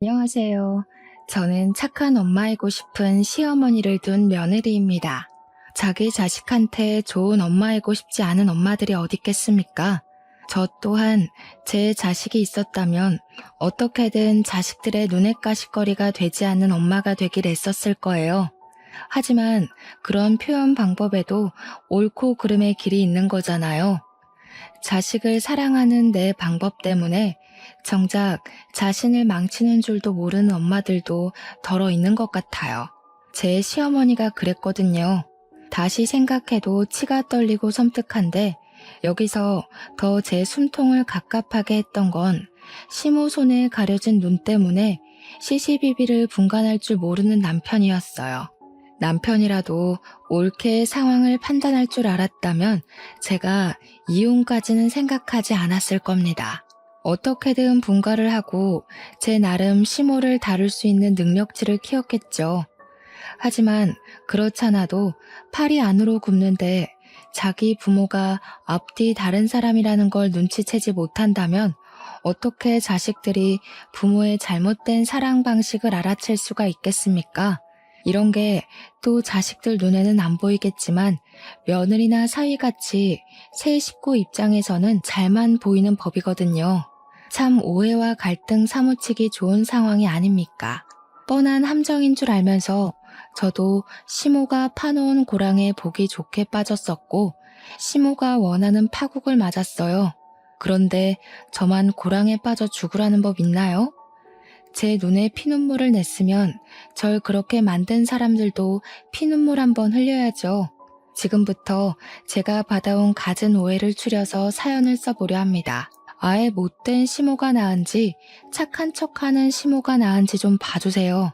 안녕하세요. 저는 착한 엄마이고 싶은 시어머니를 둔 며느리입니다. 자기 자식한테 좋은 엄마이고 싶지 않은 엄마들이 어디 있겠습니까? 저 또한 제 자식이 있었다면 어떻게든 자식들의 눈엣 가시거리가 되지 않는 엄마가 되길 애썼을 거예요. 하지만 그런 표현 방법에도 옳고 그름의 길이 있는 거잖아요. 자식을 사랑하는 내 방법 때문에 정작 자신을 망치는 줄도 모르는 엄마들도 덜어 있는 것 같아요. 제 시어머니가 그랬거든요. 다시 생각해도 치가 떨리고 섬뜩한데 여기서 더 제 숨통을 갑갑하게 했던 건 시모 손에 가려진 눈 때문에 시시비비를 분간할 줄 모르는 남편이었어요. 남편이라도 옳게 상황을 판단할 줄 알았다면 제가 이혼까지는 생각하지 않았을 겁니다. 어떻게든 분가를 하고 제 나름 시모를 다룰 수 있는 능력치를 키웠겠죠. 하지만 그렇잖아도 팔이 안으로 굽는데 자기 부모가 앞뒤 다른 사람이라는 걸 눈치채지 못한다면 어떻게 자식들이 부모의 잘못된 사랑 방식을 알아챌 수가 있겠습니까? 이런 게 또 자식들 눈에는 안 보이겠지만 며느리나 사위같이 새 식구 입장에서는 잘만 보이는 법이거든요. 참 오해와 갈등 사무치기 좋은 상황이 아닙니까? 뻔한 함정인 줄 알면서 저도 시모가 파놓은 고랑에 보기 좋게 빠졌었고 시모가 원하는 파국을 맞았어요. 그런데 저만 고랑에 빠져 죽으라는 법 있나요? 제 눈에 피눈물을 냈으면 절 그렇게 만든 사람들도 피눈물 한번 흘려야죠. 지금부터 제가 받아온 갖은 오해를 추려서 사연을 써보려 합니다. 아예 못된 시모가 나은지 착한 척하는 시모가 나은지 좀 봐주세요.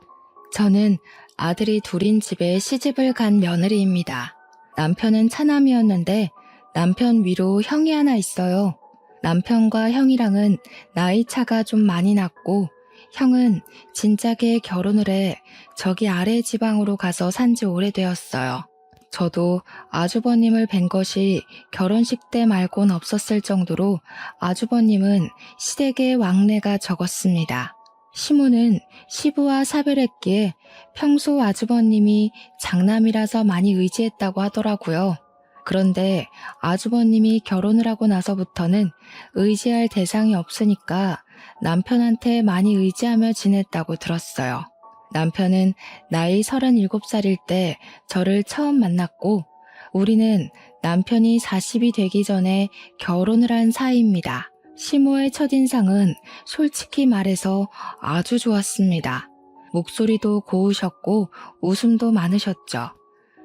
저는 아들이 둘인 집에 시집을 간 며느리입니다. 남편은 차남이었는데 남편 위로 형이 하나 있어요. 남편과 형이랑은 나이 차가 좀 많이 났고 형은 진작에 결혼을 해 저기 아래 지방으로 가서 산지 오래되었어요. 저도 아주버님을 뵌 것이 결혼식 때 말곤 없었을 정도로 아주버님은 시댁의 왕래가 적었습니다. 시모는 시부와 사별했기에 평소 아주버님이 장남이라서 많이 의지했다고 하더라고요. 그런데 아주버님이 결혼을 하고 나서부터는 의지할 대상이 없으니까 남편한테 많이 의지하며 지냈다고 들었어요. 남편은 나이 37살일 때 저를 처음 만났고 우리는 남편이 40이 되기 전에 결혼을 한 사이입니다. 시모의 첫인상은 솔직히 말해서 아주 좋았습니다. 목소리도 고우셨고 웃음도 많으셨죠.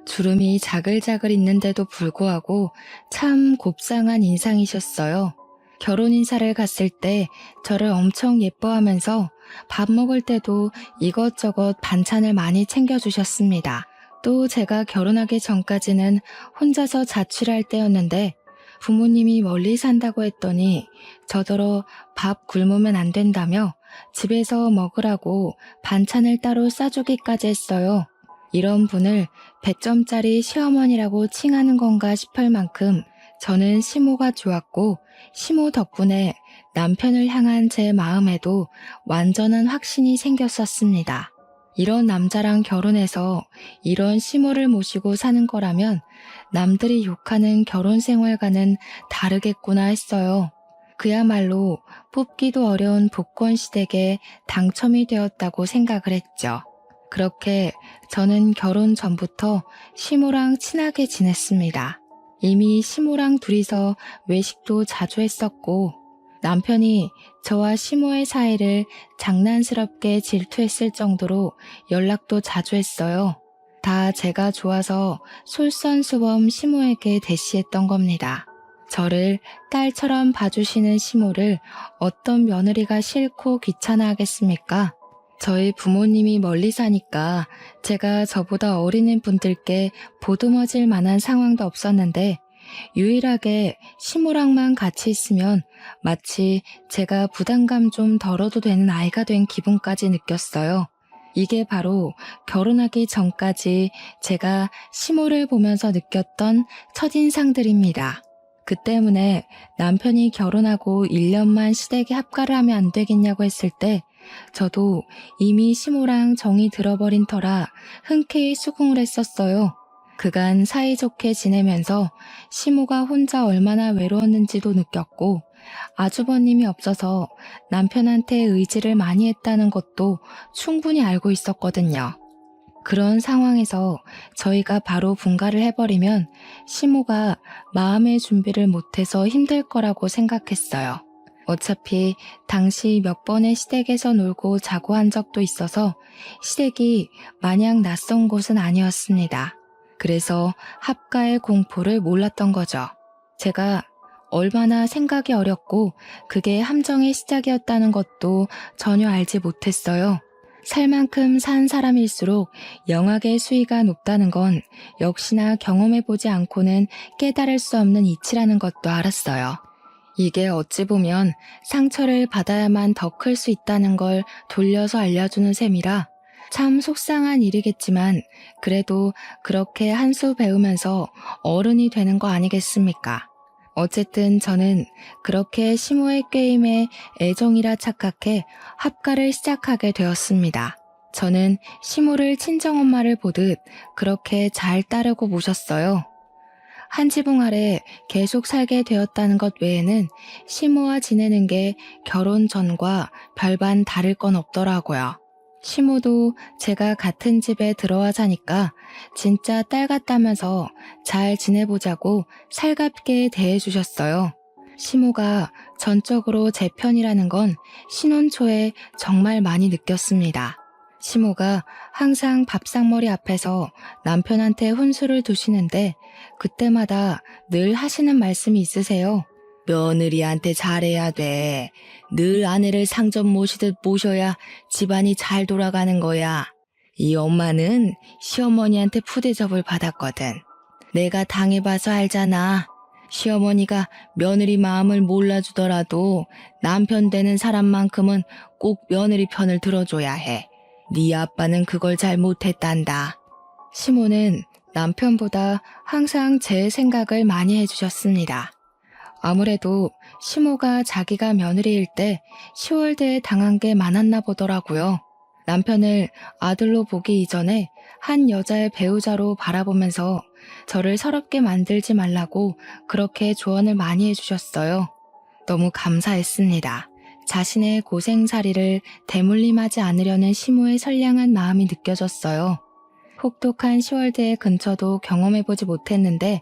주름이 자글자글 있는데도 불구하고 참 곱상한 인상이셨어요. 결혼 인사를 갔을 때 저를 엄청 예뻐하면서 밥 먹을 때도 이것저것 반찬을 많이 챙겨주셨습니다. 또 제가 결혼하기 전까지는 혼자서 자취를 할 때였는데 부모님이 멀리 산다고 했더니 저더러 밥 굶으면 안 된다며 집에서 먹으라고 반찬을 따로 싸주기까지 했어요. 이런 분을 100점짜리 시어머니라고 칭하는 건가 싶을 만큼 저는 시모가 좋았고 시모 덕분에 남편을 향한 제 마음에도 완전한 확신이 생겼었습니다. 이런 남자랑 결혼해서 이런 시모를 모시고 사는 거라면 남들이 욕하는 결혼 생활과는 다르겠구나 했어요. 그야말로 뽑기도 어려운 복권 시댁에 당첨이 되었다고 생각을 했죠. 그렇게 저는 결혼 전부터 시모랑 친하게 지냈습니다. 이미 시모랑 둘이서 외식도 자주 했었고 남편이 저와 시모의 사이를 장난스럽게 질투했을 정도로 연락도 자주 했어요. 다 제가 좋아서 솔선수범 시모에게 대시했던 겁니다. 저를 딸처럼 봐주시는 시모를 어떤 며느리가 싫고 귀찮아하겠습니까? 저희 부모님이 멀리 사니까 제가 저보다 어린 분들께 보듬어질 만한 상황도 없었는데 유일하게 시모랑만 같이 있으면 마치 제가 부담감 좀 덜어도 되는 아이가 된 기분까지 느꼈어요. 이게 바로 결혼하기 전까지 제가 시모를 보면서 느꼈던 첫인상들입니다. 그 때문에 남편이 결혼하고 1년만 시댁에 합가를 하면 안 되겠냐고 했을 때 저도 이미 시모랑 정이 들어버린 터라 흔쾌히 수긍을 했었어요. 그간 사이좋게 지내면서 시모가 혼자 얼마나 외로웠는지도 느꼈고 아주버님이 없어서 남편한테 의지를 많이 했다는 것도 충분히 알고 있었거든요. 그런 상황에서 저희가 바로 분가를 해버리면 시모가 마음의 준비를 못해서 힘들 거라고 생각했어요. 어차피 당시 몇 번의 시댁에서 놀고 자고 한 적도 있어서 시댁이 마냥 낯선 곳은 아니었습니다. 그래서 합가의 공포를 몰랐던 거죠. 제가 얼마나 생각이 어렵고 그게 함정의 시작이었다는 것도 전혀 알지 못했어요. 살 만큼 산 사람일수록 영악의 수위가 높다는 건 역시나 경험해보지 않고는 깨달을 수 없는 이치라는 것도 알았어요. 이게 어찌 보면 상처를 받아야만 더 클 수 있다는 걸 돌려서 알려주는 셈이라 참 속상한 일이겠지만 그래도 그렇게 한 수 배우면서 어른이 되는 거 아니겠습니까? 어쨌든 저는 그렇게 시모의 게임에 애정이라 착각해 합가를 시작하게 되었습니다. 저는 시모를 친정엄마를 보듯 그렇게 잘 따르고 모셨어요. 한 지붕 아래 계속 살게 되었다는 것 외에는 시모와 지내는 게 결혼 전과 별반 다를 건 없더라고요. 시모도 제가 같은 집에 들어와 사니까 진짜 딸 같다면서 잘 지내보자고 살갑게 대해주셨어요. 시모가 전적으로 제 편이라는 건 신혼 초에 정말 많이 느꼈습니다. 시모가 항상 밥상머리 앞에서 남편한테 혼수를 두시는데 그때마다 늘 하시는 말씀이 있으세요. 며느리한테 잘해야 돼. 늘 아내를 상점 모시듯 모셔야 집안이 잘 돌아가는 거야. 이 엄마는 시어머니한테 푸대접을 받았거든. 내가 당해봐서 알잖아. 시어머니가 며느리 마음을 몰라주더라도 남편 되는 사람만큼은 꼭 며느리 편을 들어줘야 해. 네 아빠는 그걸 잘 못했단다. 시모는 남편보다 항상 제 생각을 많이 해주셨습니다. 아무래도 시모가 자기가 며느리일 때 10월대에 당한 게 많았나 보더라고요. 남편을 아들로 보기 이전에 한 여자의 배우자로 바라보면서 저를 서럽게 만들지 말라고 그렇게 조언을 많이 해주셨어요. 너무 감사했습니다. 자신의 고생살이를 대물림하지 않으려는 시모의 선량한 마음이 느껴졌어요. 혹독한 10월대 근처도 경험해보지 못했는데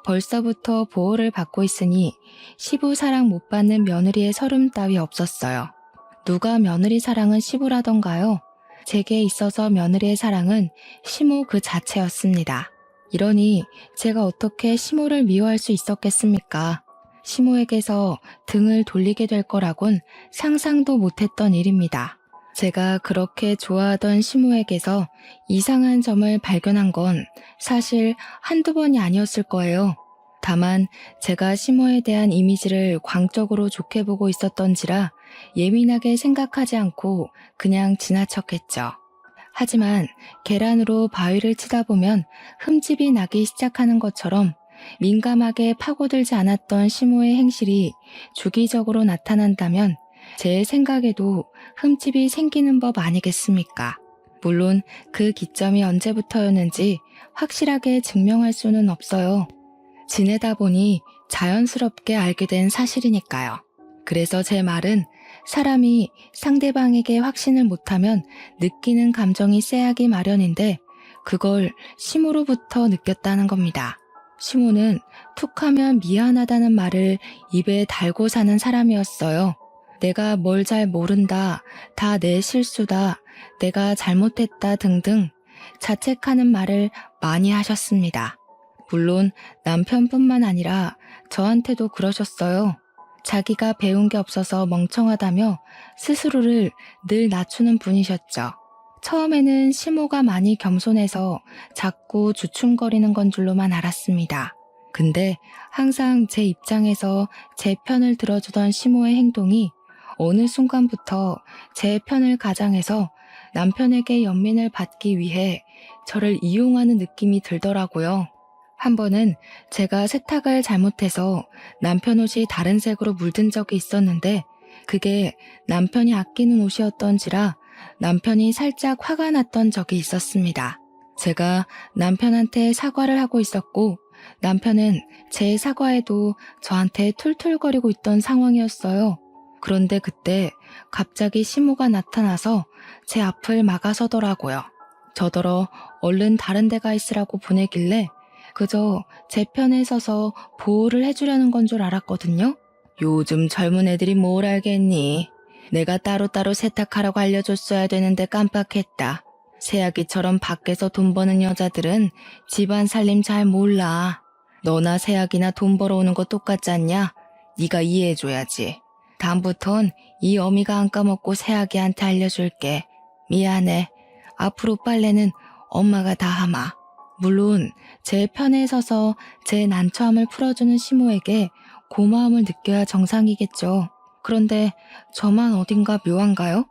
벌써부터 보호를 받고 있으니 시부 사랑 못 받는 며느리의 서름 따위 없었어요. 누가 며느리 사랑은 시부라던가요? 제게 있어서 며느리의 사랑은 시모 그 자체였습니다. 이러니 제가 어떻게 시모를 미워할 수 있었겠습니까? 시모에게서 등을 돌리게 될 거라곤 상상도 못했던 일입니다. 제가 그렇게 좋아하던 시모에게서 이상한 점을 발견한 건 사실 한두 번이 아니었을 거예요. 다만 제가 시모에 대한 이미지를 광적으로 좋게 보고 있었던지라 예민하게 생각하지 않고 그냥 지나쳤겠죠. 하지만 계란으로 바위를 치다 보면 흠집이 나기 시작하는 것처럼 민감하게 파고들지 않았던 시모의 행실이 주기적으로 나타난다면 제 생각에도 흠집이 생기는 법 아니겠습니까? 물론 그 기점이 언제부터였는지 확실하게 증명할 수는 없어요. 지내다 보니 자연스럽게 알게 된 사실이니까요. 그래서 제 말은 사람이 상대방에게 확신을 못하면 느끼는 감정이 쎄하기 마련인데 그걸 시모로부터 느꼈다는 겁니다. 시모는 툭하면 미안하다는 말을 입에 달고 사는 사람이었어요. 내가 뭘 잘 모른다, 다 내 실수다, 내가 잘못했다 등등 자책하는 말을 많이 하셨습니다. 물론 남편뿐만 아니라 저한테도 그러셨어요. 자기가 배운 게 없어서 멍청하다며 스스로를 늘 낮추는 분이셨죠. 처음에는 시모가 많이 겸손해서 자꾸 주춤거리는 건 줄로만 알았습니다. 근데 항상 제 입장에서 제 편을 들어주던 시모의 행동이 어느 순간부터 제 편을 가장해서 남편에게 연민을 받기 위해 저를 이용하는 느낌이 들더라고요. 한 번은 제가 세탁을 잘못해서 남편 옷이 다른 색으로 물든 적이 있었는데 그게 남편이 아끼는 옷이었던지라 남편이 살짝 화가 났던 적이 있었습니다. 제가 남편한테 사과를 하고 있었고 남편은 제 사과에도 저한테 툴툴거리고 있던 상황이었어요. 그런데 그때 갑자기 시모가 나타나서 제 앞을 막아서더라고요. 저더러 얼른 다른 데 가 있으라고 보내길래 그저 제 편에 서서 보호를 해주려는 건 줄 알았거든요. 요즘 젊은 애들이 뭘 알겠니? 내가 따로따로 세탁하라고 알려줬어야 되는데 깜빡했다. 새아기처럼 밖에서 돈 버는 여자들은 집안 살림 잘 몰라. 너나 새아기나 돈 벌어오는 거 똑같지 않냐? 네가 이해해줘야지. 다음부턴 이 어미가 안 까먹고 새아기한테 알려줄게. 미안해. 앞으로 빨래는 엄마가 다 하마. 물론 제 편에 서서 제 난처함을 풀어주는 시모에게 고마움을 느껴야 정상이겠죠. 그런데 저만 어딘가 묘한가요?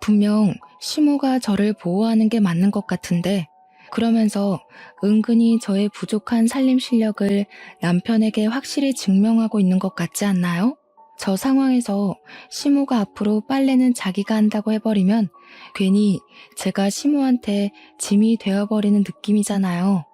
분명 시모가 저를 보호하는 게 맞는 것 같은데 그러면서 은근히 저의 부족한 살림 실력을 남편에게 확실히 증명하고 있는 것 같지 않나요? 저 상황에서 시모가 앞으로 빨래는 자기가 한다고 해버리면 괜히 제가 시모한테 짐이 되어버리는 느낌이잖아요.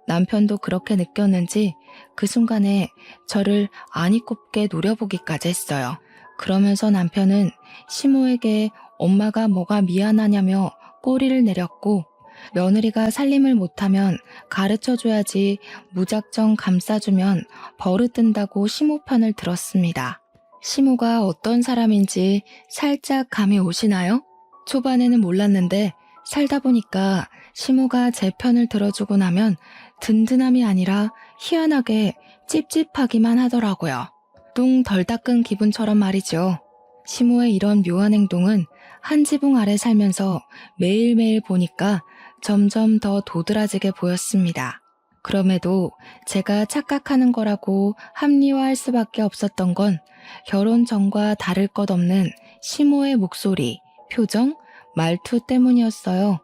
남편도 그렇게 느꼈는지 그 순간에 저를 아니 꼽게 노려보기까지 했어요. 그러면서 남편은 시모에게 엄마가 뭐가 미안하냐며 꼬리를 내렸고 며느리가 살림을 못하면 가르쳐줘야지 무작정 감싸주면 버릇든다고 시모 편을 들었습니다. 시모가 어떤 사람인지 살짝 감이 오시나요? 초반에는 몰랐는데 살다 보니까 시모가 제 편을 들어주고 나면 든든함이 아니라 희한하게 찝찝하기만 하더라고요. 똥 덜 닦은 기분처럼 말이죠. 시모의 이런 묘한 행동은 한 지붕 아래 살면서 매일매일 보니까 점점 더 도드라지게 보였습니다. 그럼에도 제가 착각하는 거라고 합리화할 수밖에 없었던 건 결혼 전과 다를 것 없는 시모의 목소리, 표정, 말투 때문이었어요.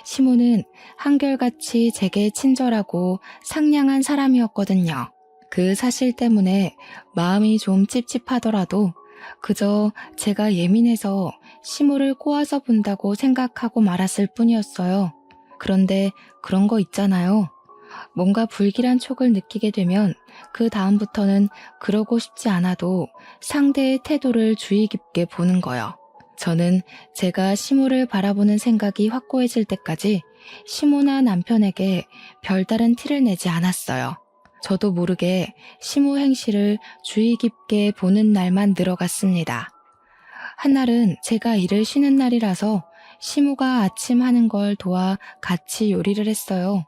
시모는 한결같이 제게 친절하고 상냥한 사람이었거든요. 그 사실 때문에 마음이 좀 찝찝하더라도 그저 제가 예민해서 시모를 꼬아서 본다고 생각하고 말았을 뿐이었어요. 그런데 그런 거 있잖아요. 뭔가 불길한 촉을 느끼게 되면 그 다음부터는 그러고 싶지 않아도 상대의 태도를 주의 깊게 보는 거요. 저는 제가 시모를 바라보는 생각이 확고해질 때까지 시모나 남편에게 별다른 티를 내지 않았어요. 저도 모르게 시모 행실을 주의 깊게 보는 날만 늘어갔습니다. 한날은 제가 일을 쉬는 날이라서 시모가 아침 하는 걸 도와 같이 요리를 했어요.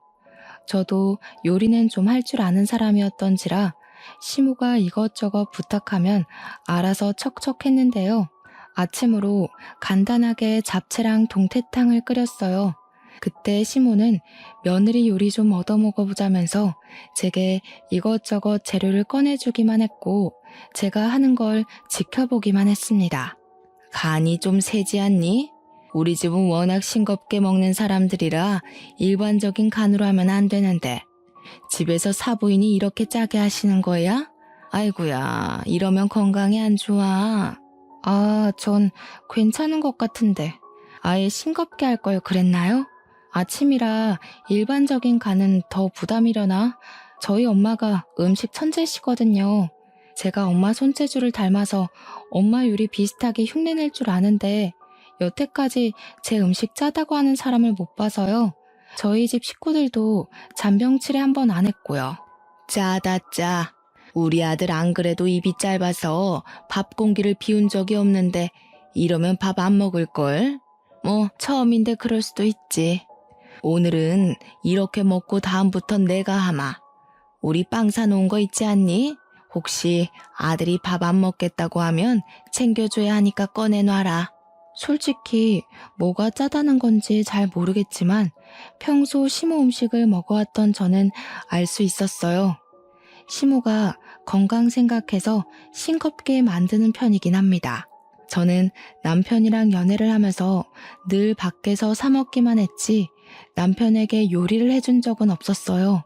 저도 요리는 좀 할 줄 아는 사람이었던지라 시모가 이것저것 부탁하면 알아서 척척했는데요. 아침으로 간단하게 잡채랑 동태탕을 끓였어요. 그때 시모는 며느리 요리 좀 얻어먹어보자면서 제게 이것저것 재료를 꺼내주기만 했고 제가 하는 걸 지켜보기만 했습니다. 간이 좀 세지 않니? 우리 집은 워낙 싱겁게 먹는 사람들이라 일반적인 간으로 하면 안 되는데 집에서 사부인이 이렇게 짜게 하시는 거야? 아이고야, 이러면 건강에 안 좋아. 전 괜찮은 것 같은데 아예 싱겁게 할 걸 그랬나요? 아침이라 일반적인 간은 더 부담이려나? 저희 엄마가 음식 천재시거든요. 제가 엄마 손재주를 닮아서 엄마 요리 비슷하게 흉내낼 줄 아는데 여태까지 제 음식 짜다고 하는 사람을 못 봐서요. 저희 집 식구들도 잔병치레 한 번 안 했고요. 짜다 짜. 우리 아들 안 그래도 입이 짧아서 밥 공기를 비운 적이 없는데 이러면 밥 안 먹을걸? 뭐 처음인데 그럴 수도 있지. 오늘은 이렇게 먹고 다음부턴 내가 하마. 우리 빵 사놓은 거 있지 않니? 혹시 아들이 밥 안 먹겠다고 하면 챙겨줘야 하니까 꺼내놔라. 솔직히 뭐가 짜다는 건지 잘 모르겠지만 평소 시모 음식을 먹어왔던 저는 알 수 있었어요. 시모가 건강 생각해서 싱겁게 만드는 편이긴 합니다. 저는 남편이랑 연애를 하면서 늘 밖에서 사 먹기만 했지 남편에게 요리를 해준 적은 없었어요.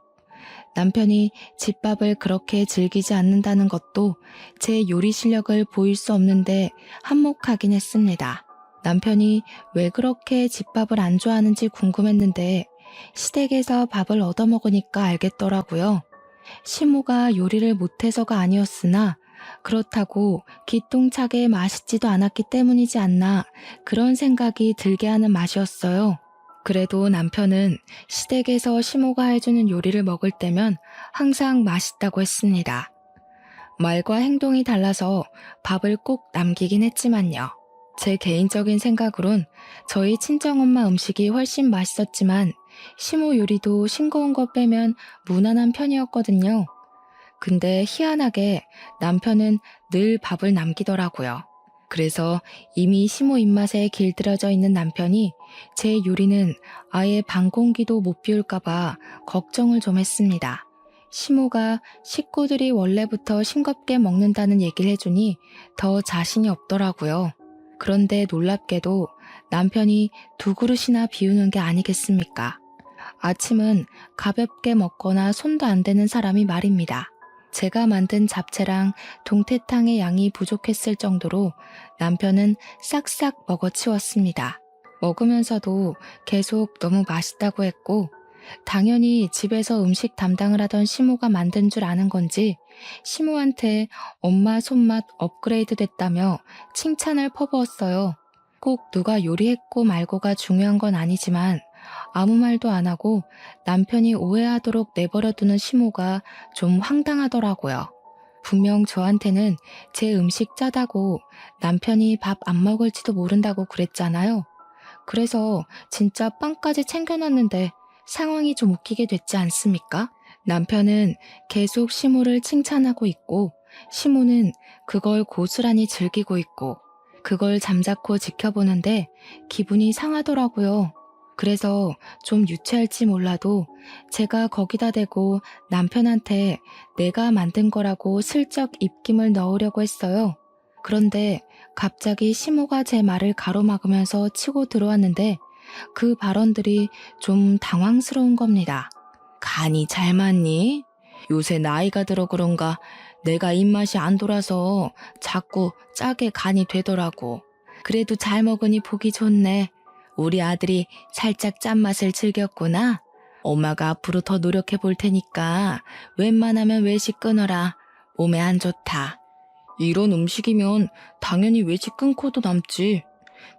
남편이 집밥을 그렇게 즐기지 않는다는 것도 제 요리 실력을 보일 수 없는데 한몫하긴 했습니다. 남편이 왜 그렇게 집밥을 안 좋아하는지 궁금했는데 시댁에서 밥을 얻어먹으니까 알겠더라고요. 시모가 요리를 못해서가 아니었으나 그렇다고 기똥차게 맛있지도 않았기 때문이지 않나 그런 생각이 들게 하는 맛이었어요. 그래도 남편은 시댁에서 시모가 해주는 요리를 먹을 때면 항상 맛있다고 했습니다. 말과 행동이 달라서 밥을 꼭 남기긴 했지만요. 제 개인적인 생각으론 저희 친정엄마 음식이 훨씬 맛있었지만 시모 요리도 싱거운 거 빼면 무난한 편이었거든요. 근데 희한하게 남편은 늘 밥을 남기더라고요. 그래서 이미 시모 입맛에 길들여져 있는 남편이 제 요리는 아예 반 공기도 못 비울까봐 걱정을 좀 했습니다. 시모가 식구들이 원래부터 싱겁게 먹는다는 얘기를 해주니 더 자신이 없더라고요. 그런데 놀랍게도 남편이 두 그릇이나 비우는 게 아니겠습니까? 아침은 가볍게 먹거나 손도 안 대는 사람이 말입니다. 제가 만든 잡채랑 동태탕의 양이 부족했을 정도로 남편은 싹싹 먹어치웠습니다. 먹으면서도 계속 너무 맛있다고 했고 당연히 집에서 음식 담당을 하던 시모가 만든 줄 아는 건지 시모한테 엄마 손맛 업그레이드 됐다며 칭찬을 퍼부었어요. 꼭 누가 요리했고 말고가 중요한 건 아니지만 아무 말도 안 하고 남편이 오해하도록 내버려두는 시모가 좀 황당하더라고요. 분명 저한테는 제 음식 짜다고 남편이 밥 안 먹을지도 모른다고 그랬잖아요. 그래서 진짜 빵까지 챙겨놨는데 상황이 좀 웃기게 됐지 않습니까? 남편은 계속 시모를 칭찬하고 있고 시모는 그걸 고스란히 즐기고 있고 그걸 잠자코 지켜보는데 기분이 상하더라고요. 그래서 좀 유치할지 몰라도 제가 거기다 대고 남편한테 내가 만든 거라고 슬쩍 입김을 넣으려고 했어요. 그런데 갑자기 시모가 제 말을 가로막으면서 치고 들어왔는데 그 발언들이 좀 당황스러운 겁니다. 간이 잘 맞니? 요새 나이가 들어 그런가 내가 입맛이 안 돌아서 자꾸 짜게 간이 되더라고. 그래도 잘 먹으니 보기 좋네. 우리 아들이 살짝 짠맛을 즐겼구나. 엄마가 앞으로 더 노력해 볼 테니까 웬만하면 외식 끊어라. 몸에 안 좋다. 이런 음식이면 당연히 외식 끊고도 남지.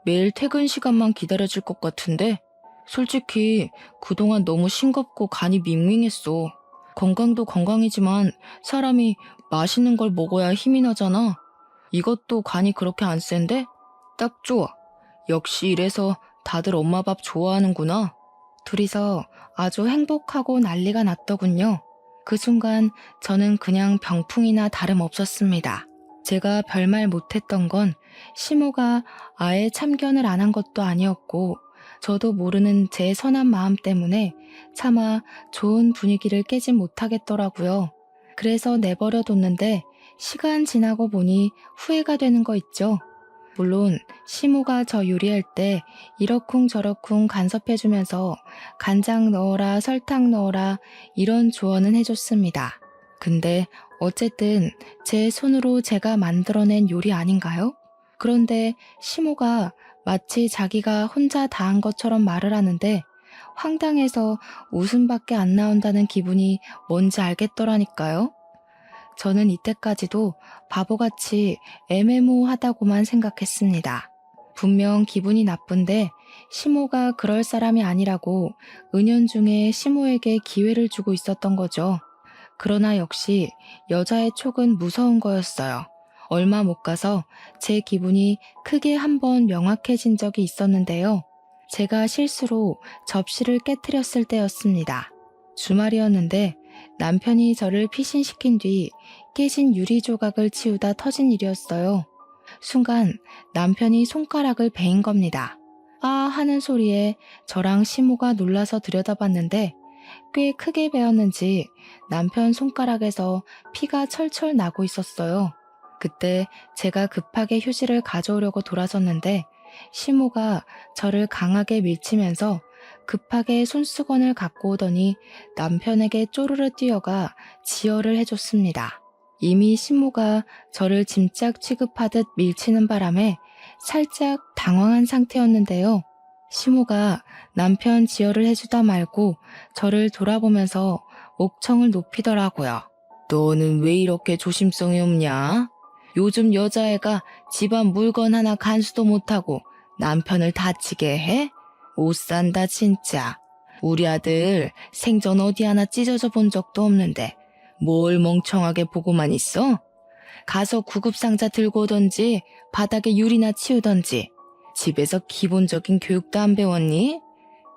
매일 퇴근 시간만 기다려질 것 같은데 솔직히 그동안 너무 싱겁고 간이 밍밍했어. 건강도 건강이지만 사람이 맛있는 걸 먹어야 힘이 나잖아. 이것도 간이 그렇게 안 센데? 딱 좋아. 역시 이래서 다들 엄마 밥 좋아하는구나. 둘이서 아주 행복하고 난리가 났더군요. 그 순간 저는 그냥 병풍이나 다름없었습니다. 제가 별말 못했던 건 시모가 아예 참견을 안 한 것도 아니었고 저도 모르는 제 선한 마음 때문에 차마 좋은 분위기를 깨진 못하겠더라고요. 그래서 내버려뒀는데 시간 지나고 보니 후회가 되는 거 있죠. 물론 시모가 저 요리할 때 이러쿵저러쿵 간섭해주면서 간장 넣어라 설탕 넣어라 이런 조언은 해줬습니다. 근데 어쨌든 제 손으로 제가 만들어낸 요리 아닌가요? 그런데 시모가 마치 자기가 혼자 다 한 것처럼 말을 하는데 황당해서 웃음밖에 안 나온다는 기분이 뭔지 알겠더라니까요. 저는 이때까지도 바보같이 애매모호하다고만 생각했습니다. 분명 기분이 나쁜데 시모가 그럴 사람이 아니라고 은연중에 시모에게 기회를 주고 있었던 거죠. 그러나 역시 여자의 촉은 무서운 거였어요. 얼마 못 가서 제 기분이 크게 한번 명확해진 적이 있었는데요. 제가 실수로 접시를 깨트렸을 때였습니다. 주말이었는데 남편이 저를 피신시킨 뒤 깨진 유리 조각을 치우다 터진 일이었어요. 순간 남편이 손가락을 베인 겁니다. 아 하는 소리에 저랑 시모가 놀라서 들여다봤는데 꽤 크게 베었는지 남편 손가락에서 피가 철철 나고 있었어요. 그때 제가 급하게 휴지를 가져오려고 돌아섰는데 시모가 저를 강하게 밀치면서 급하게 손수건을 갖고 오더니 남편에게 쪼르르 뛰어가 지혈을 해줬습니다. 이미 신모가 저를 짐짝 취급하듯 밀치는 바람에 살짝 당황한 상태였는데요. 시모가 남편 지혈을 해주다 말고 저를 돌아보면서 목청을 높이더라고요. 너는 왜 이렇게 조심성이 없냐? 요즘 여자애가 집안 물건 하나 간수도 못하고 남편을 다치게 해? 못 산다 진짜. 우리 아들 생전 어디 하나 찢어져 본 적도 없는데 뭘 멍청하게 보고만 있어? 가서 구급상자 들고 오던지 바닥에 유리나 치우던지 집에서 기본적인 교육도 안 배웠니?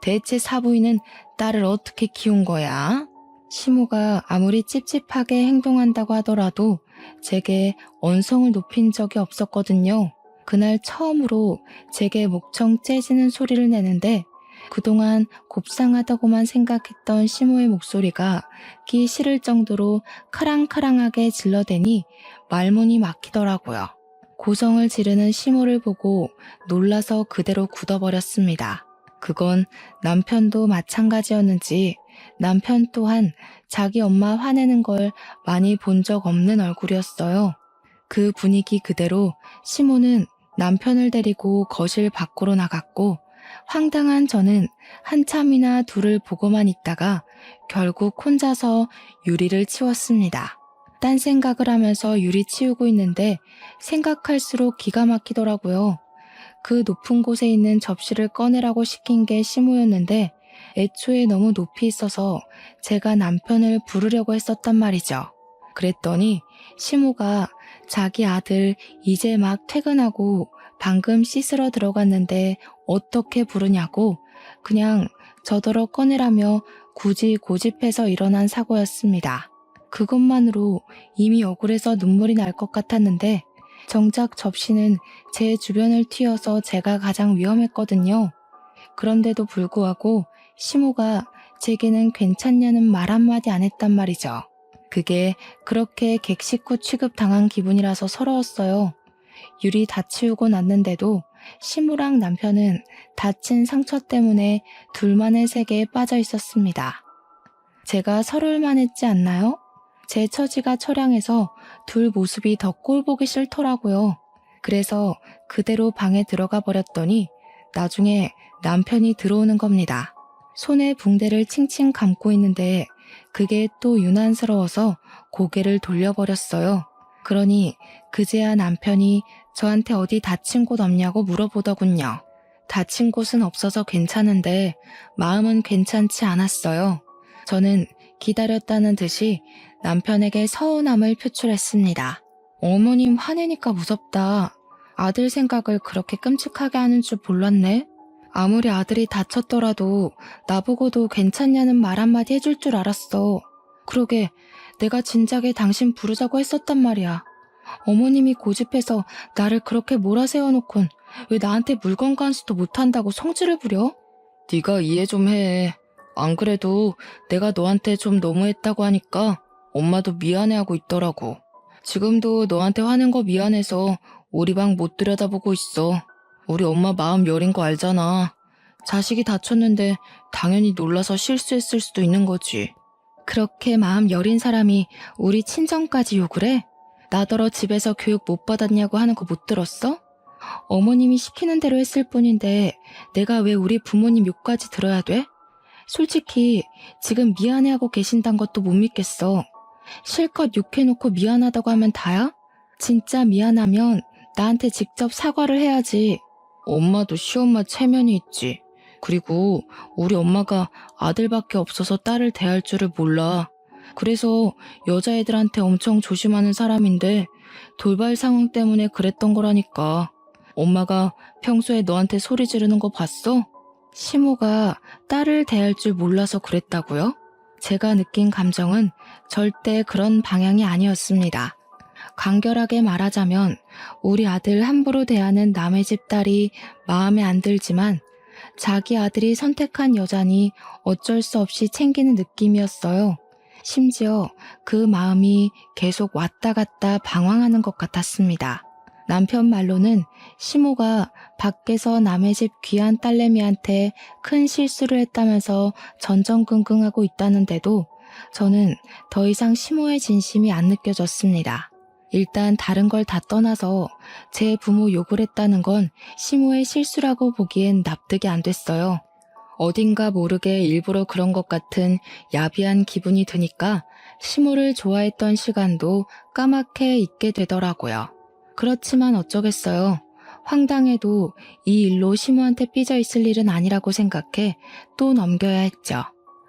대체 사부인은 딸을 어떻게 키운 거야? 시모가 아무리 찝찝하게 행동한다고 하더라도 제게 언성을 높인 적이 없었거든요. 그날 처음으로 제게 목청 째지는 소리를 내는데 그동안 곱상하다고만 생각했던 시모의 목소리가 귀 시릴 정도로 카랑카랑하게 질러대니 말문이 막히더라고요. 고성을 지르는 시모를 보고 놀라서 그대로 굳어버렸습니다. 그건 남편도 마찬가지였는지 남편 또한 자기 엄마 화내는 걸 많이 본 적 없는 얼굴이었어요. 그 분위기 그대로 시모는 남편을 데리고 거실 밖으로 나갔고 황당한 저는 한참이나 둘을 보고만 있다가 결국 혼자서 유리를 치웠습니다. 딴 생각을 하면서 유리 치우고 있는데 생각할수록 기가 막히더라고요. 그 높은 곳에 있는 접시를 꺼내라고 시킨 게 시모였는데 애초에 너무 높이 있어서 제가 남편을 부르려고 했었단 말이죠. 그랬더니 시모가 자기 아들 이제 막 퇴근하고 방금 씻으러 들어갔는데 어떻게 부르냐고 그냥 저더러 꺼내라며 굳이 고집해서 일어난 사고였습니다. 그것만으로 이미 억울해서 눈물이 날 것 같았는데 정작 접시는 제 주변을 튀어서 제가 가장 위험했거든요. 그런데도 불구하고 시모가 제게는 괜찮냐는 말 한마디 안 했단 말이죠. 그게 그렇게 객식후 취급당한 기분이라서 서러웠어요. 유리 다 치우고 났는데도 시모랑 남편은 다친 상처 때문에 둘만의 세계에 빠져 있었습니다. 제가 서러울 만했지 않나요? 제 처지가 처량해서 둘 모습이 더 꼴보기 싫더라고요. 그래서 그대로 방에 들어가 버렸더니 나중에 남편이 들어오는 겁니다. 손에 붕대를 칭칭 감고 있는데 그게 또 유난스러워서 고개를 돌려버렸어요. 그러니 그제야 남편이 저한테 어디 다친 곳 없냐고 물어보더군요. 다친 곳은 없어서 괜찮은데 마음은 괜찮지 않았어요. 저는 기다렸다는 듯이 남편에게 서운함을 표출했습니다. 어머님 화내니까 무섭다. 아들 생각을 그렇게 끔찍하게 하는 줄 몰랐네. 아무리 아들이 다쳤더라도 나보고도 괜찮냐는 말 한마디 해줄 줄 알았어. 그러게 내가 진작에 당신 부르자고 했었단 말이야. 어머님이 고집해서 나를 그렇게 몰아세워놓곤 왜 나한테 물건 간수도 못한다고 성질을 부려? 네가 이해 좀 해. 안 그래도 내가 너한테 좀 너무했다고 하니까 엄마도 미안해하고 있더라고. 지금도 너한테 화낸 거 미안해서 우리 방 못 들여다보고 있어. 우리 엄마 마음 여린 거 알잖아. 자식이 다쳤는데 당연히 놀라서 실수했을 수도 있는 거지. 그렇게 마음 여린 사람이 우리 친정까지 욕을 해? 나더러 집에서 교육 못 받았냐고 하는 거 못 들었어? 어머님이 시키는 대로 했을 뿐인데 내가 왜 우리 부모님 욕까지 들어야 돼? 솔직히 지금 미안해하고 계신단 것도 못 믿겠어. 실컷 욕해놓고 미안하다고 하면 다야? 진짜 미안하면 나한테 직접 사과를 해야지. 엄마도 시엄마 체면이 있지. 그리고 우리 엄마가 아들밖에 없어서 딸을 대할 줄을 몰라. 그래서 여자애들한테 엄청 조심하는 사람인데 돌발 상황 때문에 그랬던 거라니까. 엄마가 평소에 너한테 소리 지르는 거 봤어? 시모가 딸을 대할 줄 몰라서 그랬다고요? 제가 느낀 감정은 절대 그런 방향이 아니었습니다. 간결하게 말하자면 우리 아들 함부로 대하는 남의 집 딸이 마음에 안 들지만 자기 아들이 선택한 여자니 어쩔 수 없이 챙기는 느낌이었어요. 심지어 그 마음이 계속 왔다 갔다 방황하는 것 같았습니다. 남편 말로는 시모가 밖에서 남의 집 귀한 딸내미한테 큰 실수를 했다면서 전전긍긍하고 있다는데도 저는 더 이상 시모의 진심이 안 느껴졌습니다. 일단 다른 걸 다 떠나서 제 부모 욕을 했다는 건 시모의 실수라고 보기엔 납득이 안 됐어요. 어딘가 모르게 일부러 그런 것 같은 야비한 기분이 드니까 시모를 좋아했던 시간도 까맣게 잊게 되더라고요. 그렇지만 어쩌겠어요. 황당해도 이 일로 시모한테 삐져 있을 일은 아니라고 생각해 또 넘겨야 했죠.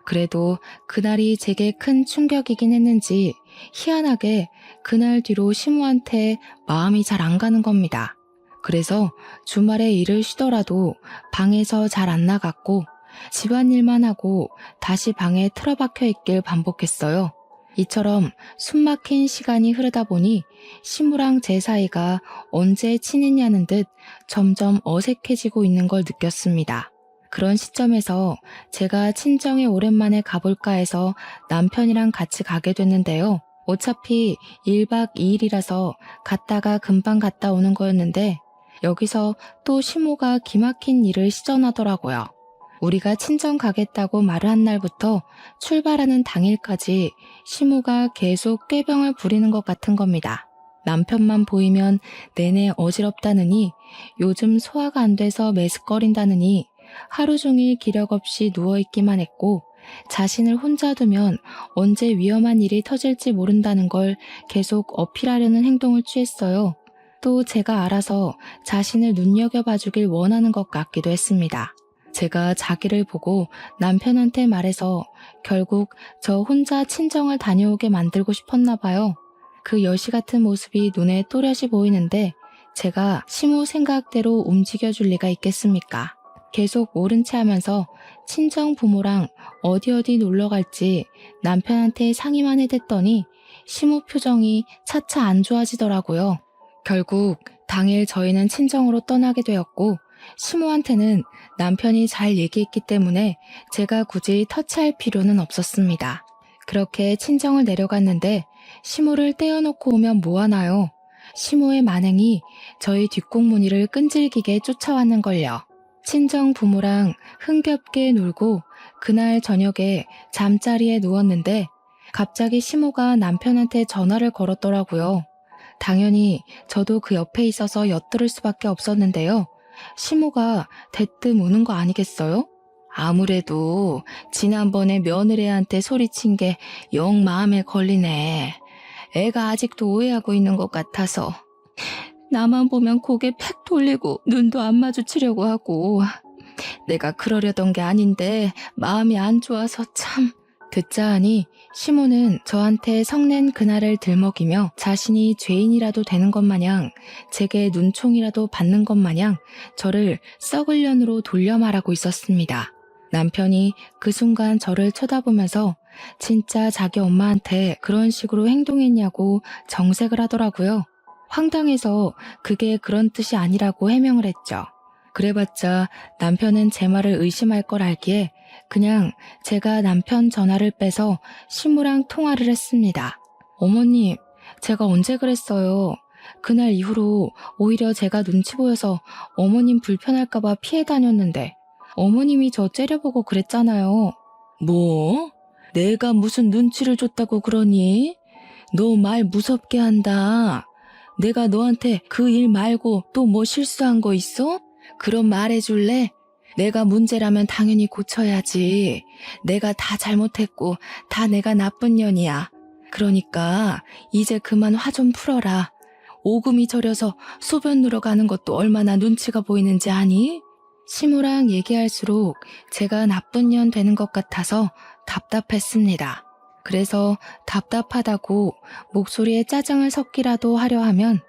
그래도 그날이 제게 큰 충격이긴 했는지 희한하게 그날 뒤로 시모한테 마음이 잘 안 가는 겁니다. 그래서 주말에 일을 쉬더라도 방에서 잘 안 나갔고 집안일만 하고 다시 방에 틀어박혀 있길 반복했어요. 이처럼 숨막힌 시간이 흐르다 보니 시무랑 제 사이가 언제 친했냐는 듯 점점 어색해지고 있는 걸 느꼈습니다. 그런 시점에서 제가 친정에 오랜만에 가볼까 해서 남편이랑 같이 가게 됐는데요. 어차피 1박 2일이라서 갔다가 금방 갔다 오는 거였는데 여기서 또 시모가 기막힌 일을 시전하더라고요. 우리가 친정 가겠다고 말을 한 날부터 출발하는 당일까지 시모가 계속 꾀병을 부리는 것 같은 겁니다. 남편만 보이면 내내 어지럽다느니 요즘 소화가 안 돼서 메스꺼린다느니 하루 종일 기력 없이 누워있기만 했고 자신을 혼자 두면 언제 위험한 일이 터질지 모른다는 걸 계속 어필하려는 행동을 취했어요. 또 제가 알아서 자신을 눈여겨봐주길 원하는 것 같기도 했습니다. 제가 자기를 보고 남편한테 말해서 결국 저 혼자 친정을 다녀오게 만들고 싶었나 봐요. 그 여시 같은 모습이 눈에 또렷이 보이는데 제가 시모 생각대로 움직여줄 리가 있겠습니까? 계속 모른 체 하면서 친정 부모랑 어디 놀러 갈지 남편한테 상의만 해댔더니 시모 표정이 차차 안 좋아지더라고요. 결국 당일 저희는 친정으로 떠나게 되었고 시모한테는 남편이 잘 얘기했기 때문에 제가 굳이 터치할 필요는 없었습니다. 그렇게 친정을 내려갔는데 시모를 떼어놓고 오면 뭐하나요? 시모의 만행이 저희 뒷공무니를 끈질기게 쫓아왔는걸요. 친정 부모랑 흥겹게 놀고 그날 저녁에 잠자리에 누웠는데 갑자기 시모가 남편한테 전화를 걸었더라고요. 당연히 저도 그 옆에 있어서 엿들을 수밖에 없었는데요. 시모가 대뜸 우는 거 아니겠어요? 아무래도 지난번에 며느리한테 소리친 게 영 마음에 걸리네. 애가 아직도 오해하고 있는 것 같아서 나만 보면 고개 팩 돌리고 눈도 안 마주치려고 하고 내가 그러려던 게 아닌데 마음이 안 좋아서 참. 듣자 하니 시모는 저한테 성낸 그날을 들먹이며 자신이 죄인이라도 되는 것 마냥 제게 눈총이라도 받는 것 마냥 저를 썩을 년으로 돌려 말하고 있었습니다. 남편이 그 순간 저를 쳐다보면서 진짜 자기 엄마한테 그런 식으로 행동했냐고 정색을 하더라고요. 황당해서 그게 그런 뜻이 아니라고 해명을 했죠. 그래봤자 남편은 제 말을 의심할 걸 알기에 그냥 제가 남편 전화를 빼서 시무랑 통화를 했습니다. 어머님, 제가 언제 그랬어요? 그날 이후로 오히려 제가 눈치 보여서 어머님 불편할까봐 피해 다녔는데 어머님이 저 째려보고 그랬잖아요. 뭐? 내가 무슨 눈치를 줬다고 그러니? 너 말 무섭게 한다. 내가 너한테 그 일 말고 또 뭐 실수한 거 있어? 그럼 말해줄래? 내가 문제라면 당연히 고쳐야지. 내가 다 잘못했고 다 내가 나쁜 년이야. 그러니까 이제 그만 화 좀 풀어라. 오금이 저려서 소변 누러 가는 것도 얼마나 눈치가 보이는지 아니? 시모랑 얘기할수록 제가 나쁜 년 되는 것 같아서 답답했습니다. 그래서 답답하다고 목소리에 짜증을 섞기라도 하려 하면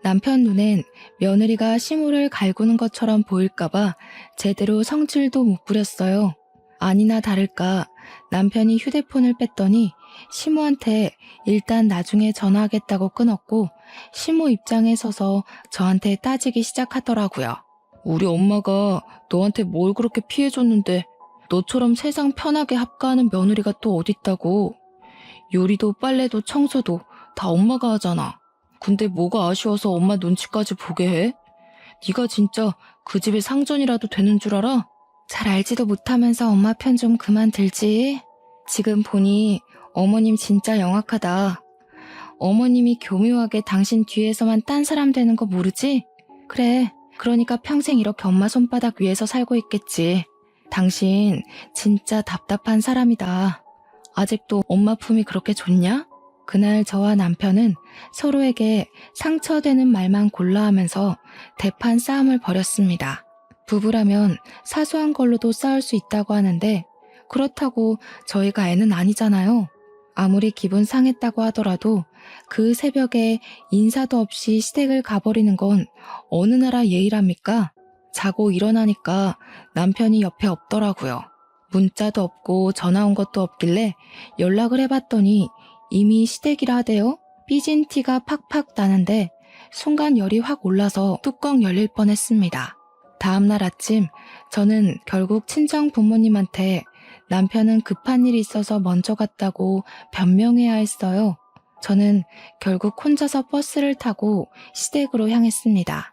남편 눈엔 며느리가 시모를 갈구는 것처럼 보일까봐 제대로 성질도 못 부렸어요. 아니나 다를까 남편이 휴대폰을 뺐더니 시모한테 일단 나중에 전화하겠다고 끊었고 시모 입장에 서서 저한테 따지기 시작하더라고요. 우리 엄마가 너한테 뭘 그렇게 피해줬는데 너처럼 세상 편하게 합가하는 며느리가 또 어딨다고. 요리도 빨래도 청소도 다 엄마가 하잖아. 근데 뭐가 아쉬워서 엄마 눈치까지 보게 해? 네가 진짜 그 집의 상전이라도 되는 줄 알아? 잘 알지도 못하면서 엄마 편 좀 그만 들지. 지금 보니 어머님 진짜 영악하다. 어머님이 교묘하게 당신 뒤에서만 딴 사람 되는 거 모르지? 그래, 그러니까 평생 이렇게 엄마 손바닥 위에서 살고 있겠지. 당신 진짜 답답한 사람이다. 아직도 엄마 품이 그렇게 좋냐? 그날 저와 남편은 서로에게 상처되는 말만 골라 하면서 대판 싸움을 벌였습니다. 부부라면 사소한 걸로도 싸울 수 있다고 하는데 그렇다고 저희가 애는 아니잖아요. 아무리 기분 상했다고 하더라도 그 새벽에 인사도 없이 시댁을 가버리는 건 어느 나라 예의랍니까? 자고 일어나니까 남편이 옆에 없더라고요. 문자도 없고 전화 온 것도 없길래 연락을 해봤더니 이미 시댁이라 하대요. 삐진 티가 팍팍 나는데 순간 열이 확 올라서 뚜껑 열릴 뻔했습니다. 다음날 아침 저는 결국 친정 부모님한테 남편은 급한 일이 있어서 먼저 갔다고 변명해야 했어요. 저는 결국 혼자서 버스를 타고 시댁으로 향했습니다.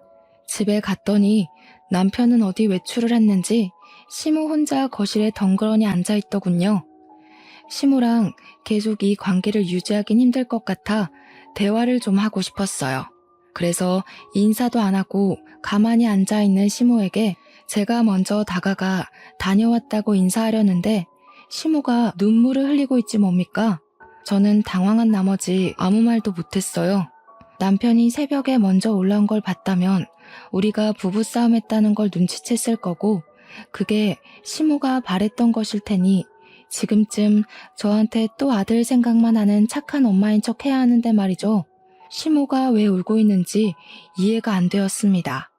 집에 갔더니 남편은 어디 외출을 했는지 시모 혼자 거실에 덩그러니 앉아있더군요. 시모랑 계속 이 관계를 유지하긴 힘들 것 같아 대화를 좀 하고 싶었어요. 그래서 인사도 안 하고 가만히 앉아있는 시모에게 제가 먼저 다가가 다녀왔다고 인사하려는데 시모가 눈물을 흘리고 있지 뭡니까? 저는 당황한 나머지 아무 말도 못했어요. 남편이 새벽에 먼저 올라온 걸 봤다면 우리가 부부싸움했다는 걸 눈치챘을 거고 그게 시모가 바랬던 것일 테니 지금쯤 저한테 또 아들 생각만 하는 착한 엄마인 척 해야 하는데 말이죠. 시모가 왜 울고 있는지 이해가 안 되었습니다.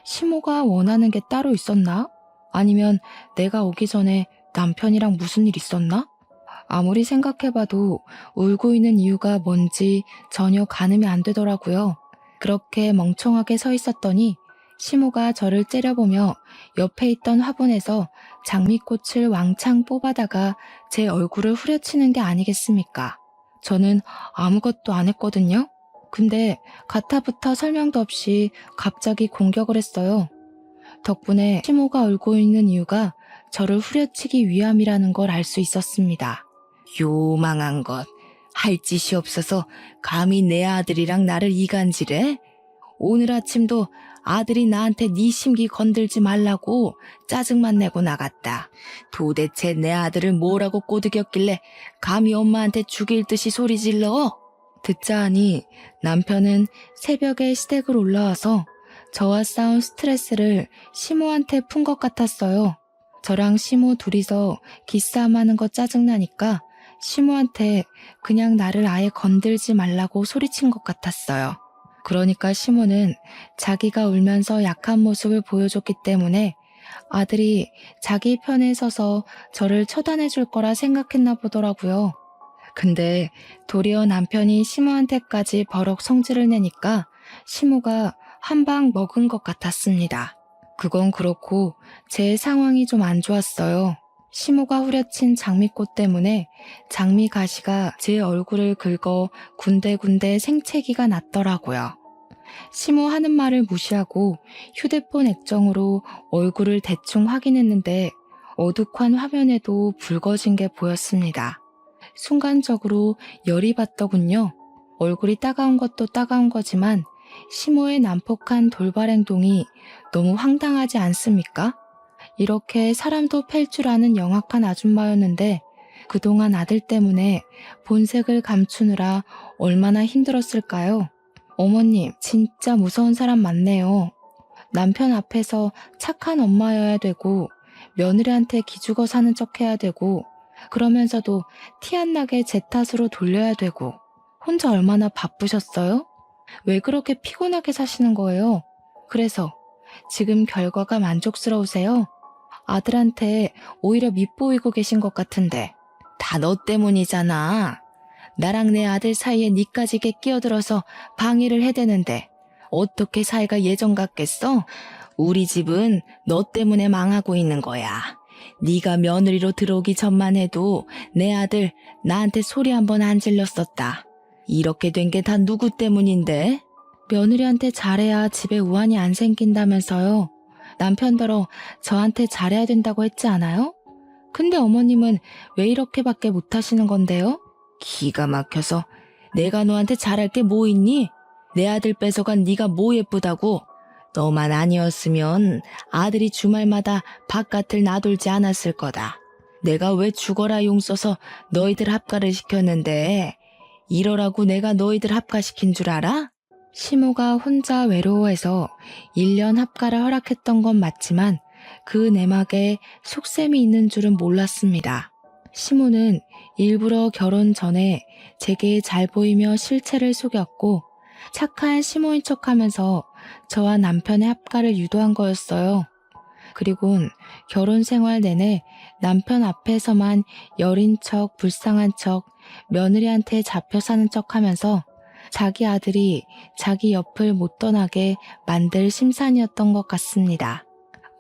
시모가 원하는 게 따로 있었나? 아니면 내가 오기 전에 남편이랑 무슨 일 있었나? 아무리 생각해봐도 울고 있는 이유가 뭔지 전혀 가늠이 안 되더라고요. 그렇게 멍청하게 서 있었더니 시모가 저를 째려보며 옆에 있던 화분에서 장미꽃을 왕창 뽑아다가 제 얼굴을 후려치는 게 아니겠습니까? 저는 아무것도 안 했거든요. 근데 가타부터 설명도 없이 갑자기 공격을 했어요. 덕분에 시모가 울고 있는 이유가 저를 후려치기 위함이라는 걸 알 수 있었습니다. 요망한 것, 할 짓이 없어서 감히 내 아들이랑 나를 이간질해? 오늘 아침도 아들이 나한테 네 심기 건들지 말라고 짜증만 내고 나갔다. 도대체 내 아들을 뭐라고 꼬드겼길래 감히 엄마한테 죽일 듯이 소리 질러? 듣자 하니 남편은 새벽에 시댁을 올라와서 저와 싸운 스트레스를 시모한테 푼 것 같았어요. 저랑 시모 둘이서 기싸움하는 거 짜증나니까 시모한테 그냥 나를 아예 건들지 말라고 소리친 것 같았어요. 그러니까 시모는 자기가 울면서 약한 모습을 보여줬기 때문에 아들이 자기 편에 서서 저를 처단해 줄 거라 생각했나 보더라고요. 근데 도리어 남편이 시모한테까지 버럭 성질을 내니까 시모가 한 방 먹은 것 같았습니다. 그건 그렇고 제 상황이 좀 안 좋았어요. 시모가 후려친 장미꽃 때문에 장미 가시가 제 얼굴을 긁어 군데군데 생채기가 났더라고요. 시모 하는 말을 무시하고 휴대폰 액정으로 얼굴을 대충 확인했는데 어둑한 화면에도 붉어진 게 보였습니다. 순간적으로 열이 받더군요. 얼굴이 따가운 것도 따가운 거지만 시모의 난폭한 돌발 행동이 너무 황당하지 않습니까? 이렇게 사람도 팰 줄 아는 영악한 아줌마였는데 그동안 아들 때문에 본색을 감추느라 얼마나 힘들었을까요? 어머님, 진짜 무서운 사람 많네요. 남편 앞에서 착한 엄마여야 되고 며느리한테 기죽어 사는 척 해야 되고 그러면서도 티 안 나게 제 탓으로 돌려야 되고 혼자 얼마나 바쁘셨어요? 왜 그렇게 피곤하게 사시는 거예요? 그래서 지금 결과가 만족스러우세요? 아들한테 오히려 밉보이고 계신 것 같은데 다 너 때문이잖아. 나랑 내 아들 사이에 니까지 끼어들어서 방해를 해대는데 어떻게 사이가 예전 같겠어? 우리 집은 너 때문에 망하고 있는 거야. 네가 며느리로 들어오기 전만 해도 내 아들 나한테 소리 한 번 안 질렀었다. 이렇게 된 게 다 누구 때문인데? 며느리한테 잘해야 집에 우환이 안 생긴다면서요. 남편더러 저한테 잘해야 된다고 했지 않아요? 근데 어머님은 왜 이렇게밖에 못하시는 건데요? 기가 막혀서 내가 너한테 잘할 게 뭐 있니? 내 아들 뺏어간 네가 뭐 예쁘다고? 너만 아니었으면 아들이 주말마다 바깥을 나돌지 않았을 거다. 내가 왜 죽어라 용 써서 너희들 합가를 시켰는데 이러라고 내가 너희들 합가시킨 줄 알아? 시모가 혼자 외로워해서 1년 합가를 허락했던 건 맞지만 그 내막에 속셈이 있는 줄은 몰랐습니다. 시모는 일부러 결혼 전에 제게 잘 보이며 실체를 속였고 착한 시모인 척하면서 저와 남편의 합가를 유도한 거였어요. 그리곤 결혼 생활 내내 남편 앞에서만 여린 척, 불쌍한 척, 며느리한테 잡혀 사는 척하면서 자기 아들이 자기 옆을 못 떠나게 만들 심산이었던 것 같습니다.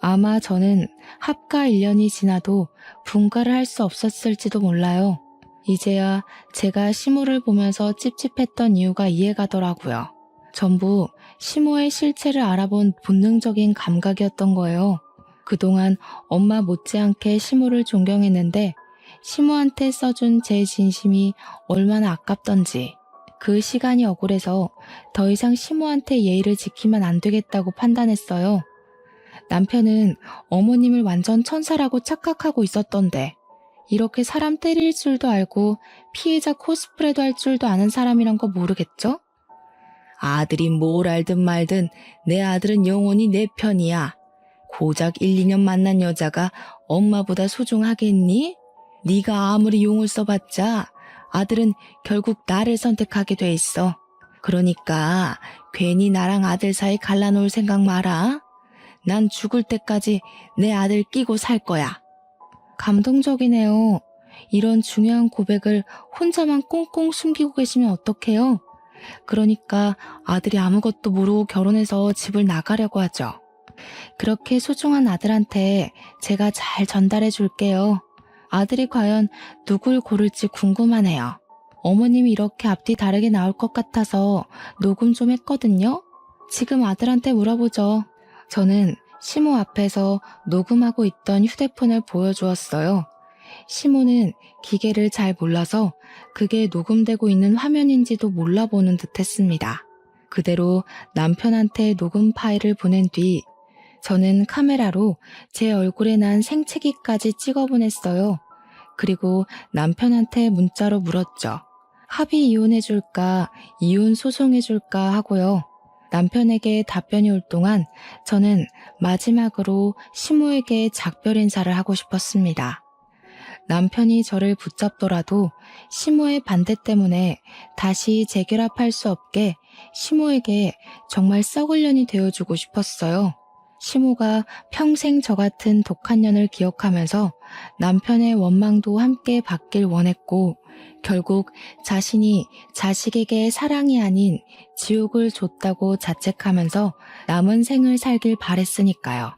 아마 저는 합가 1년이 지나도 분가를 할 수 없었을지도 몰라요. 이제야 제가 시모를 보면서 찝찝했던 이유가 이해가더라고요. 전부 시모의 실체를 알아본 본능적인 감각이었던 거예요. 그동안 엄마 못지않게 시모를 존경했는데 시모한테 써준 제 진심이 얼마나 아깝던지 그 시간이 억울해서 더 이상 시모한테 예의를 지키면 안 되겠다고 판단했어요. 남편은 어머님을 완전 천사라고 착각하고 있었던데 이렇게 사람 때릴 줄도 알고 피해자 코스프레도 할 줄도 아는 사람이란 거 모르겠죠? 아들이 뭘 알든 말든 내 아들은 영원히 내 편이야. 고작 1, 2년 만난 여자가 엄마보다 소중하겠니? 네가 아무리 용을 써봤자 아들은 결국 나를 선택하게 돼 있어. 그러니까 괜히 나랑 아들 사이 갈라놓을 생각 마라. 난 죽을 때까지 내 아들 끼고 살 거야. 감동적이네요. 이런 중요한 고백을 혼자만 꽁꽁 숨기고 계시면 어떡해요? 그러니까 아들이 아무것도 모르고 결혼해서 집을 나가려고 하죠. 그렇게 소중한 아들한테 제가 잘 전달해 줄게요. 아들이 과연 누굴 고를지 궁금하네요. 어머님이 이렇게 앞뒤 다르게 나올 것 같아서 녹음 좀 했거든요. 지금 아들한테 물어보죠. 저는 시모 앞에서 녹음하고 있던 휴대폰을 보여주었어요. 시모는 기계를 잘 몰라서 그게 녹음되고 있는 화면인지도 몰라보는 듯 했습니다. 그대로 남편한테 녹음 파일을 보낸 뒤 저는 카메라로 제 얼굴에 난 생채기까지 찍어 보냈어요. 그리고 남편한테 문자로 물었죠. 합의 이혼해줄까, 이혼 소송해줄까 하고요. 남편에게 답변이 올 동안 저는 마지막으로 시모에게 작별 인사를 하고 싶었습니다. 남편이 저를 붙잡더라도 시모의 반대 때문에 다시 재결합할 수 없게 시모에게 정말 썩을 년이 되어주고 싶었어요. 시모가 평생 저 같은 독한 년을 기억하면서 남편의 원망도 함께 받길 원했고 결국 자신이 자식에게 사랑이 아닌 지옥을 줬다고 자책하면서 남은 생을 살길 바랬으니까요.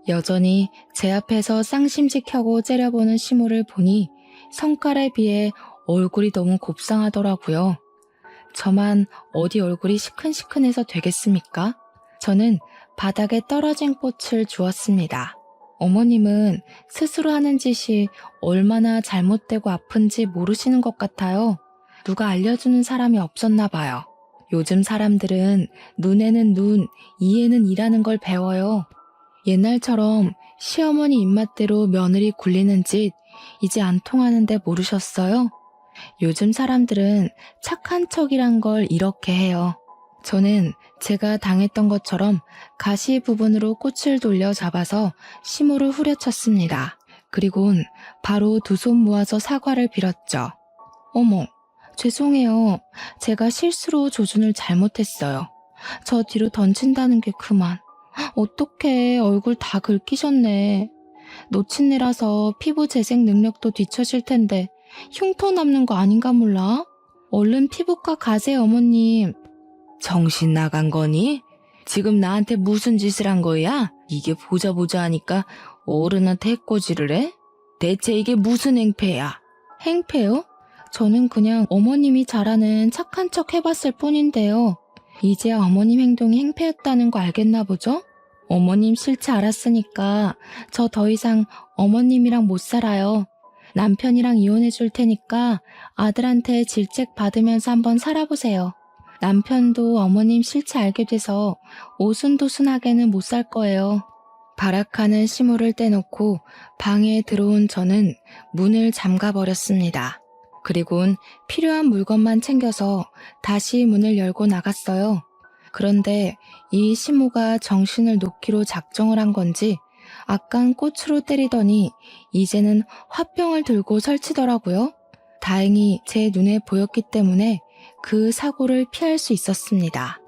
여전히 제 앞에서 쌍심지 켜고 째려보는 시모를 보니 성깔에 비해 얼굴이 너무 곱상하더라고요. 저만 어디 얼굴이 시큰시큰해서 되겠습니까? 저는 바닥에 떨어진 꽃을 주었습니다. 어머님은 스스로 하는 짓이 얼마나 잘못되고 아픈지 모르시는 것 같아요. 누가 알려주는 사람이 없었나 봐요. 요즘 사람들은 눈에는 눈, 이에는 이라는 걸 배워요. 옛날처럼 시어머니 입맛대로 며느리 굴리는 짓 이제 안 통하는데 모르셨어요? 요즘 사람들은 착한 척이란 걸 이렇게 해요. 저는 제가 당했던 것처럼 가시 부분으로 꽃을 돌려 잡아서 시모를 후려쳤습니다. 그리곤 바로 두 손 모아서 사과를 빌었죠. 어머, 죄송해요. 제가 실수로 조준을 잘못했어요. 저 뒤로 던진다는 게 그만. 어떡해, 얼굴 다 긁히셨네. 노친내라서 피부 재생 능력도 뒤처질 텐데 흉터 남는 거 아닌가 몰라? 얼른 피부과 가세요, 어머님. 정신 나간 거니? 지금 나한테 무슨 짓을 한 거야? 이게 보자 하니까 어른한테 해코지를 해? 대체 이게 무슨 행패야? 행패요? 저는 그냥 어머님이 잘하는 착한 척 해봤을 뿐인데요. 이제야 어머님 행동이 행패였다는 거 알겠나 보죠? 어머님 실체 알았으니까 저 더 이상 어머님이랑 못 살아요. 남편이랑 이혼해 줄 테니까 아들한테 질책 받으면서 한번 살아보세요. 남편도 어머님 실체 알게 돼서 오순도순하게는 못 살 거예요. 발악하는 시모를 떼놓고 방에 들어온 저는 문을 잠가버렸습니다. 그리곤 필요한 물건만 챙겨서 다시 문을 열고 나갔어요. 그런데 이 시모가 정신을 놓기로 작정을 한 건지 아깐 꽃으로 때리더니 이제는 화병을 들고 설치더라고요. 다행히 제 눈에 보였기 때문에 그 사고를 피할 수 있었습니다.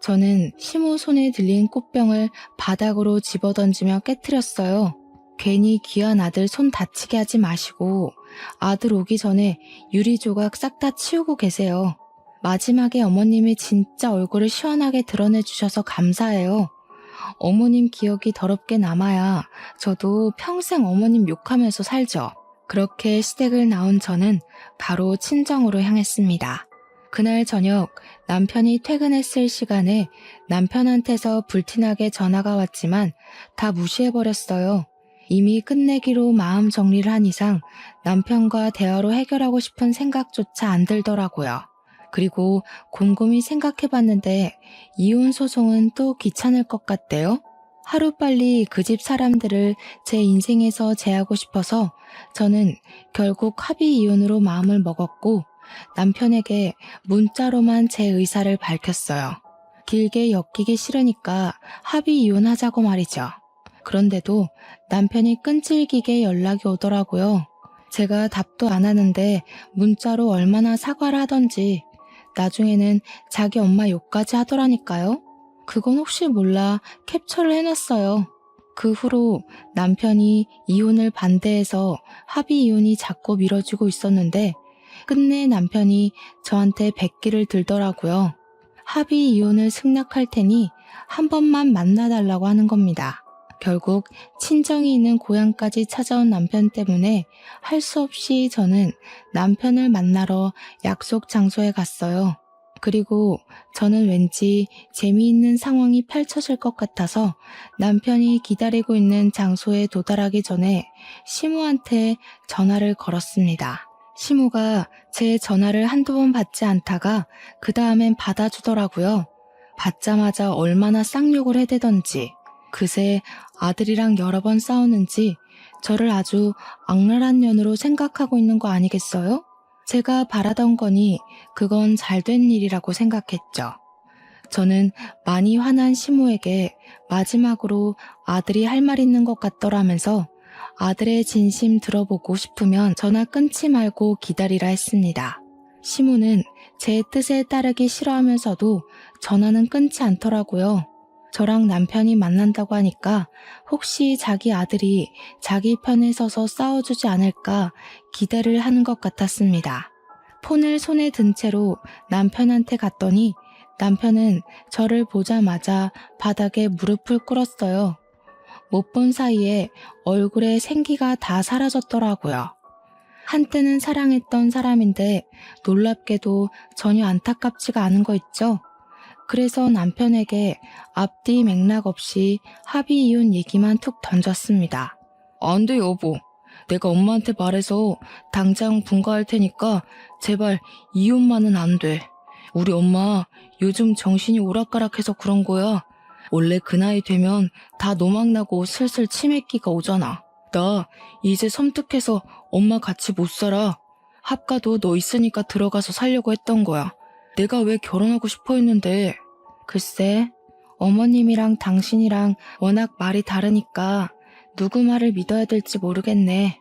저는 시모 손에 들린 꽃병을 바닥으로 집어던지며 깨트렸어요. 괜히 귀한 아들 손 다치게 하지 마시고 아들 오기 전에 유리 조각 싹 다 치우고 계세요. 마지막에 어머님이 진짜 얼굴을 시원하게 드러내 주셔서 감사해요. 어머님 기억이 더럽게 남아야 저도 평생 어머님 욕하면서 살죠. 그렇게 시댁을 나온 저는 바로 친정으로 향했습니다. 그날 저녁 남편이 퇴근했을 시간에 남편한테서 불티나게 전화가 왔지만 다 무시해버렸어요. 이미 끝내기로 마음 정리를 한 이상 남편과 대화로 해결하고 싶은 생각조차 안 들더라고요. 그리고 곰곰이 생각해봤는데 이혼 소송은 또 귀찮을 것 같대요. 하루빨리 그 집 사람들을 제 인생에서 제하고 싶어서 저는 결국 합의 이혼으로 마음을 먹었고 남편에게 문자로만 제 의사를 밝혔어요. 길게 엮이기 싫으니까 합의 이혼하자고 말이죠. 그런데도 남편이 끈질기게 연락이 오더라고요. 제가 답도 안 하는데 문자로 얼마나 사과를 하던지 나중에는 자기 엄마 욕까지 하더라니까요. 그건 혹시 몰라 캡처를 해놨어요. 그 후로 남편이 이혼을 반대해서 합의 이혼이 자꾸 미뤄지고 있었는데 끝내 남편이 저한테 백기를 들더라고요. 합의 이혼을 승낙할 테니 한 번만 만나달라고 하는 겁니다. 결국 친정이 있는 고향까지 찾아온 남편 때문에 할 수 없이 저는 남편을 만나러 약속 장소에 갔어요. 그리고 저는 왠지 재미있는 상황이 펼쳐질 것 같아서 남편이 기다리고 있는 장소에 도달하기 전에 시무한테 전화를 걸었습니다. 시무가 제 전화를 한두 번 받지 않다가 그 다음엔 받아주더라고요. 받자마자 얼마나 쌍욕을 해대던지 그새 아들이랑 여러 번 싸우는지 저를 아주 악랄한 년으로 생각하고 있는 거 아니겠어요? 제가 바라던 거니 그건 잘된 일이라고 생각했죠. 저는 많이 화난 시모에게 마지막으로 아들이 할 말 있는 것 같더라면서 아들의 진심 들어보고 싶으면 전화 끊지 말고 기다리라 했습니다. 시모는 제 뜻에 따르기 싫어하면서도 전화는 끊지 않더라고요. 저랑 남편이 만난다고 하니까 혹시 자기 아들이 자기 편에 서서 싸워주지 않을까 기대를 하는 것 같았습니다. 폰을 손에 든 채로 남편한테 갔더니 남편은 저를 보자마자 바닥에 무릎을 꿇었어요. 못 본 사이에 얼굴에 생기가 다 사라졌더라고요. 한때는 사랑했던 사람인데 놀랍게도 전혀 안타깝지가 않은 거 있죠? 그래서 남편에게 앞뒤 맥락 없이 합의 이혼 얘기만 툭 던졌습니다. 안 돼 여보. 내가 엄마한테 말해서 당장 분가할 테니까 제발 이혼만은 안 돼. 우리 엄마 요즘 정신이 오락가락해서 그런 거야. 원래 그 나이 되면 다 노망나고 슬슬 치매기가 오잖아. 나 이제 섬뜩해서 엄마 같이 못 살아. 합가도 너 있으니까 들어가서 살려고 했던 거야. 내가 왜 결혼하고 싶어 했는데. 글쎄, 어머님이랑 당신이랑 워낙 말이 다르니까 누구 말을 믿어야 될지 모르겠네.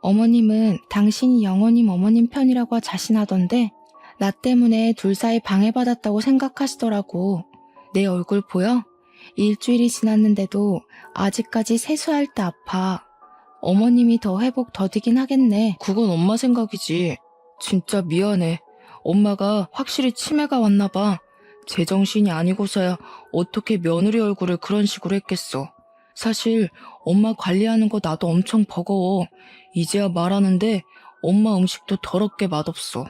어머님은 당신이 영원히 어머님 편이라고 자신하던데 나 때문에 둘 사이 방해받았다고 생각하시더라고. 내 얼굴 보여? 일주일이 지났는데도 아직까지 세수할 때 아파. 어머님이 더 회복 더디긴 하겠네. 그건 엄마 생각이지. 진짜 미안해. 엄마가 확실히 치매가 왔나 봐. 제정신이 아니고서야 어떻게 며느리 얼굴을 그런 식으로 했겠어. 사실 엄마 관리하는 거 나도 엄청 버거워. 이제야 말하는데 엄마 음식도 더럽게 맛없어.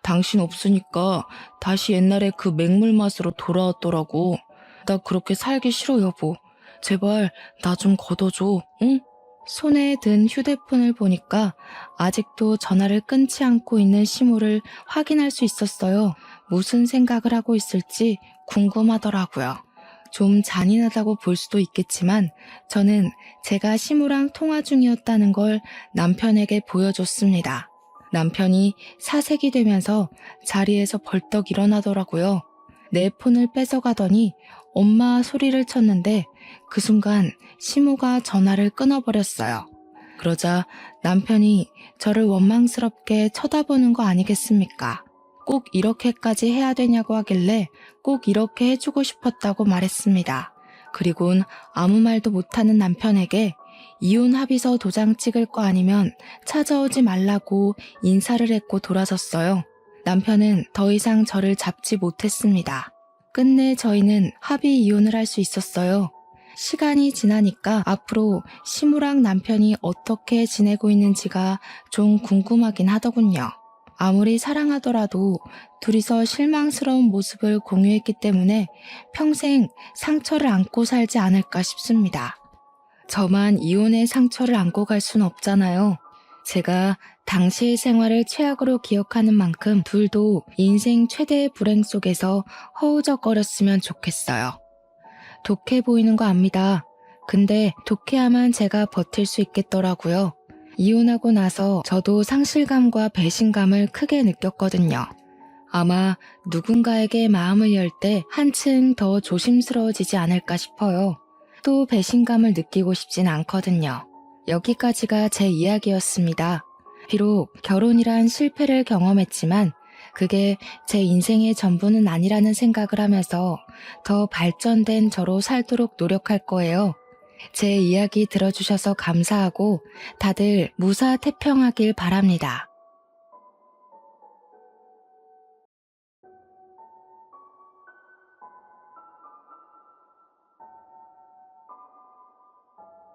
당신 없으니까 다시 옛날에 그 맹물 맛으로 돌아왔더라고. 나 그렇게 살기 싫어, 여보. 제발 나 좀 걷어줘, 응? 손에 든 휴대폰을 보니까 아직도 전화를 끊지 않고 있는 시무를 확인할 수 있었어요. 무슨 생각을 하고 있을지 궁금하더라고요. 좀 잔인하다고 볼 수도 있겠지만 저는 제가 시무랑 통화 중이었다는 걸 남편에게 보여줬습니다. 남편이 사색이 되면서 자리에서 벌떡 일어나더라고요. 내 폰을 뺏어가더니 엄마 소리를 쳤는데 그 순간 시무가 전화를 끊어버렸어요. 그러자 남편이 저를 원망스럽게 쳐다보는 거 아니겠습니까? 꼭 이렇게까지 해야 되냐고 하길래 꼭 이렇게 해주고 싶었다고 말했습니다. 그리곤 아무 말도 못하는 남편에게 이혼 합의서 도장 찍을 거 아니면 찾아오지 말라고 인사를 했고 돌아섰어요. 남편은 더 이상 저를 잡지 못했습니다. 끝내 저희는 합의 이혼을 할 수 있었어요. 시간이 지나니까 앞으로 시무랑 남편이 어떻게 지내고 있는지가 좀 궁금하긴 하더군요. 아무리 사랑하더라도 둘이서 실망스러운 모습을 공유했기 때문에 평생 상처를 안고 살지 않을까 싶습니다. 저만 이혼의 상처를 안고 갈 순 없잖아요. 제가 당시의 생활을 최악으로 기억하는 만큼 둘도 인생 최대의 불행 속에서 허우적거렸으면 좋겠어요. 독해 보이는 거 압니다. 근데 독해야만 제가 버틸 수 있겠더라고요. 이혼하고 나서 저도 상실감과 배신감을 크게 느꼈거든요. 아마 누군가에게 마음을 열 때 한층 더 조심스러워지지 않을까 싶어요. 또 배신감을 느끼고 싶진 않거든요. 여기까지가 제 이야기였습니다. 비록 결혼이란 실패를 경험했지만 그게 제 인생의 전부는 아니라는 생각을 하면서 더 발전된 저로 살도록 노력할 거예요. 제 이야기 들어주셔서 감사하고 다들 무사태평하길 바랍니다.